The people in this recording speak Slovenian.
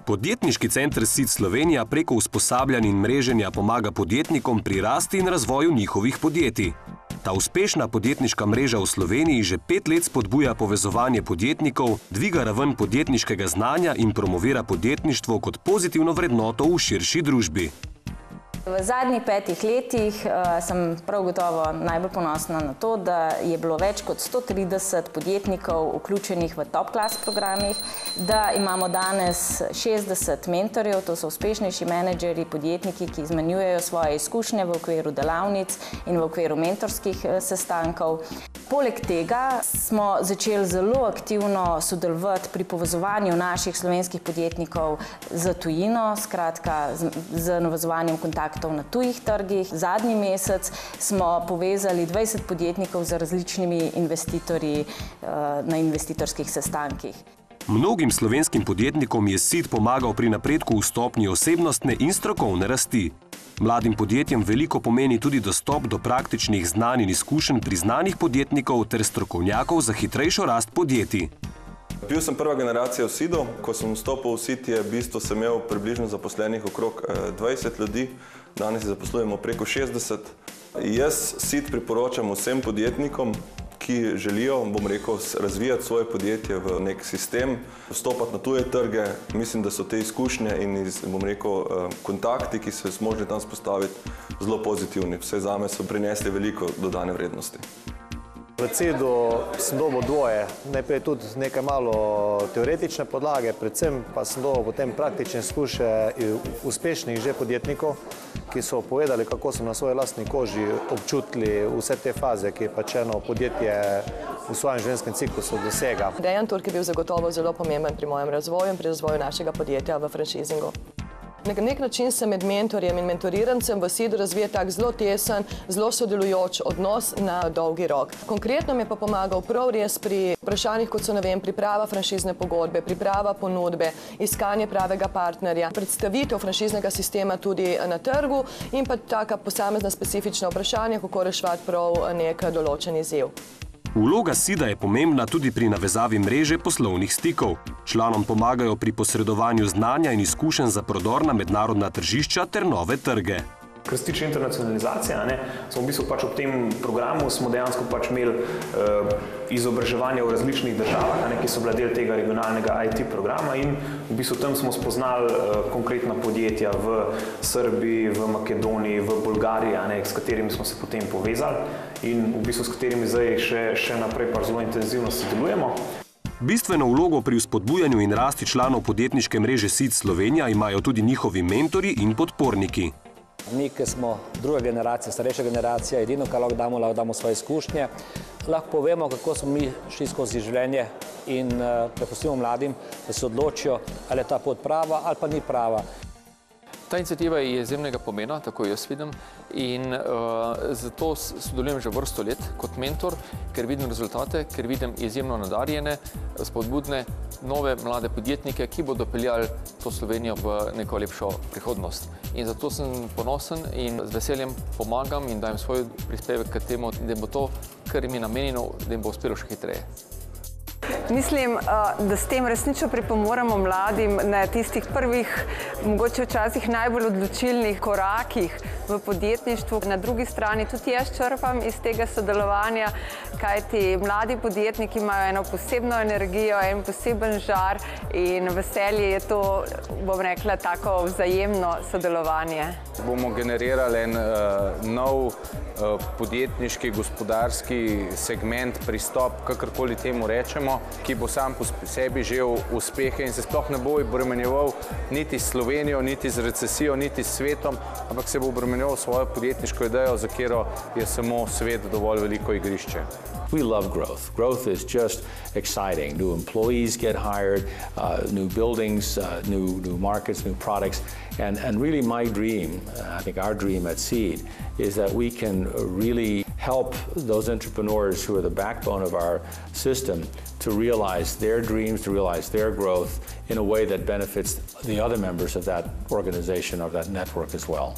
Podjetniški center SID Slovenija preko usposabljanj in mreženja pomaga podjetnikom pri rasti in razvoju njihovih podjetij. Ta uspešna podjetniška mreža v Sloveniji že 5 let spodbuja povezovanje podjetnikov, dviga raven podjetniškega znanja in promovira podjetništvo kot pozitivno vrednoto v širši družbi. V zadnjih 5 letih sem prav gotovo najbolj ponosna na to, da je bilo več kot 130 podjetnikov vključenih v top class programih, da imamo danes 60 mentorjev, to so uspešnejši menedžerji, podjetniki, ki izmenjujejo svoje izkušnje v okviru delavnic in v okviru mentorskih sestankov. Poleg tega smo začeli zelo aktivno sodelovati pri povezovanju naših slovenskih podjetnikov z tujino, skratka z navezovanjem kontaktov na tujih trgih. Zadnji mesec smo povezali 20 podjetnikov z različnimi investitorji na investitorskih sestankih. Mnogim slovenskim podjetnikom je SID pomagal pri napredku v stopnji osebnostne in strokovne rasti. Mladim podjetjem veliko pomeni tudi dostop do praktičnih znanj in izkušenj priznanih podjetnikov ter strokovnjakov za hitrejšo rast podjetij. Bil sem prva generacija v SID-u. Ko sem vstopil v SID, je v bistvu sem imel približno zaposlenih okrog 20 ljudi. Danes zaposlujemo preko 60. Jaz SID priporočam vsem podjetnikom, ki želijo, bom rekel, razvijati svoje podjetje v nek sistem, vstopati na tuje trge. Mislim, da so te izkušnje in, bom rekel, kontakti, ki se možni tam spostaviti, zelo pozitivni. Vse zame so prinesli veliko dodane vrednosti. V SID-u sem dobil dvoje. Najprej tudi nekaj malo teoretične podlage, predvsem pa sem dobil potem praktične izkušnje uspešnih že podjetnikov, ki so povedali, kako so na svoji lastni koži občutili vse te faze, ki je pač eno podjetje v svojem življenjskem ciklusu dosega. Dejan Turk je bil zagotovo zelo pomemben pri mojem razvoju in pri razvoju našega podjetja v franšizingu. Na nek način se med mentorjem in mentorirancem v SID-u razvije tak zelo tesen, zelo sodelujoč odnos na dolgi rok. Konkretno mi je pa pomagal prav res pri vprašanjih, kot so, ne vem, priprava franšizne pogodbe, priprava ponudbe, iskanje pravega partnerja, predstavitev franšiznega sistema tudi na trgu in pa taka posamezna specifična vprašanja, kako reševati prav nek določen izziv. Vloga SID-a je pomembna tudi pri navezavi mreže poslovnih stikov. Članom pomagajo pri posredovanju znanja in izkušenj za prodor na mednarodna tržišča ter nove trge. Kar se tiče internacionalizacije, smo v bistvu ob tem programu smo dejansko imeli izobraževanje v različnih državah, ki so bila del tega regionalnega IT programa in v bistvu tam smo spoznali konkretna podjetja v Srbiji, v Makedoniji, v Bolgariji, s katerimi smo se potem povezali in v bistvu s katerimi zdaj še naprej pa zelo intenzivno sodelujemo. Bistveno vlogo pri vzpodbujanju in rasti članov podjetniške mreže SID Slovenija imajo tudi njihovi mentorji in podporniki. Mi, ki smo druga generacija, starejša generacija, edino, kar lahko damo svoje izkušnje, lahko povemo, kako smo mi šli skozi življenje in prepustimo mladim, da se odločijo, ali je ta pot prava ali pa ni prava. Ta iniciativa je izjemnega pomena, tako jaz vidim, in zato sodelujem že vrsto let kot mentor, ker vidim rezultate, ker vidim izjemno nadarjene, spodbudne, nove mlade podjetnike, ki bodo peljali to Slovenijo v neko lepšo prihodnost. In zato sem ponosen in z veseljem pomagam in dajem svoj prispevek k temu, da bo to, kar jim je namenjeno, da jim bo uspelo še hitreje. Mislim, da s tem resnično pripomoremo mladim na tistih prvih, mogoče včasih najbolj odločilnih korakih v podjetništvu. Na drugi strani tudi jaz črpam iz tega sodelovanja, kajti mladi podjetniki imajo eno posebno energijo, en poseben žar in veselje je to, bom rekla, tako vzajemno sodelovanje. Bomo generirali en nov podjetniški, gospodarski segment, pristop, kakorkoli temu rečemo, ki bo sam po sebi žel uspehe in se sploh ne bo obremenjeval niti s Slovenijo, niti z recesijo, niti s svetom, ampak se bo obremenjeval svojo podjetniško idejo, za katero je samo svet dovolj veliko igrišče. We love growth. Growth is just exciting. New employees get hired, new buildings, new markets, new products. And really my dream, I think our dream at SID, is that we can really help those entrepreneurs who are the backbone of our system to realize their dreams, to realize their growth in a way that benefits the other members of that organization or that network as well.